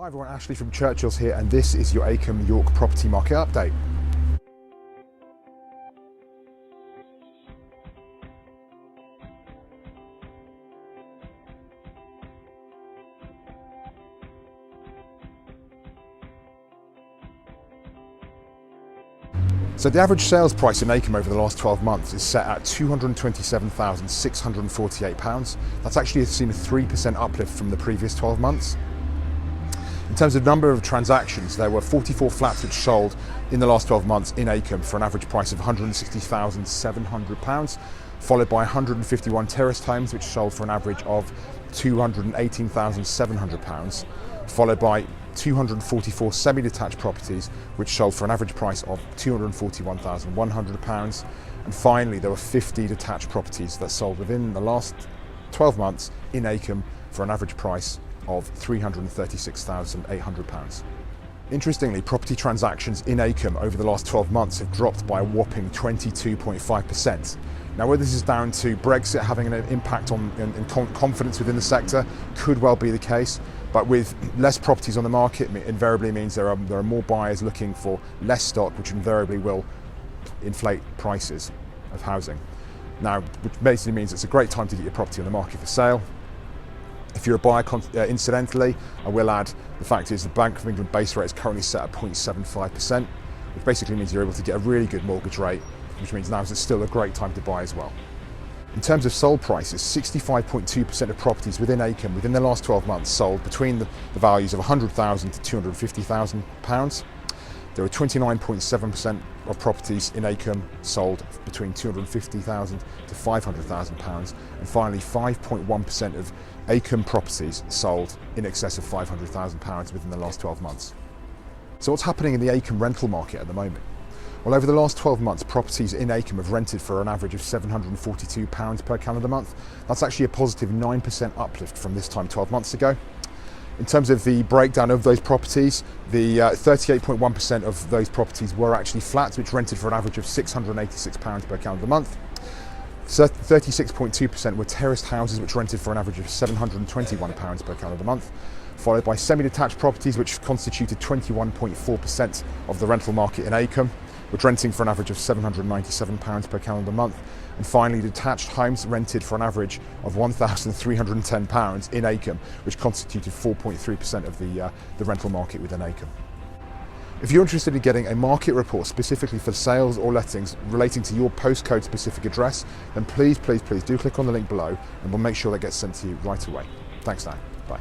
Hi everyone, Ashley from Churchill's here, and this is your Acomb York property market update. So the average sales price in Acomb over the last 12 months is set at £227,648. That's actually seen a 3% uplift from the previous 12 months. In terms of number of transactions, there were 44 flats which sold in the last 12 months in Acomb for an average price of £160,700, followed by 151 terraced homes which sold for an average of £218,700, followed by 244 semi-detached properties which sold for an average price of £241,100, and finally there were 50 detached properties that sold within the last 12 months in Acomb for an average price of £336,800. Interestingly, property transactions in Acomb over the last 12 months have dropped by a whopping 22.5%. Now, whether this is down to Brexit having an impact on confidence within the sector, could well be the case, but with less properties on the market, invariably means there are more buyers looking for less stock, which invariably will inflate prices of housing. Now, which basically means it's a great time to get your property on the market for sale. If you're a buyer, incidentally, I will add, the fact is the Bank of England base rate is currently set at 0.75%, which basically means you're able to get a really good mortgage rate, which means now is still a great time to buy as well. In terms of sold prices, 65.2% of properties within Acomb within the last 12 months sold between the values of £100,000 to £250,000. There were 29.7% of properties in Acomb sold between £250,000 to £500,000, and finally 5.1% of Acomb properties sold in excess of £500,000 within the last 12 months. So what's happening in the Acomb rental market at the moment? Well, over the last 12 months, properties in Acomb have rented for an average of £742 per calendar month. That's actually a positive 9% uplift from this time 12 months ago. In terms of the breakdown of those properties, the 38.1% of those properties were actually flats, which rented for an average of £686 per calendar month. 36.2% were terraced houses, which rented for an average of £721 per calendar month, followed by semi-detached properties, which constituted 21.4% of the rental market in Acomb, which renting for an average of £797 per calendar month. And finally, detached homes rented for an average of £1,310 in Acomb, which constituted 4.3% of the rental market within Acomb. If you're interested in getting a market report specifically for sales or lettings relating to your postcode specific address, then please do click on the link below, and we'll make sure that gets sent to you right away. Thanks now. Bye.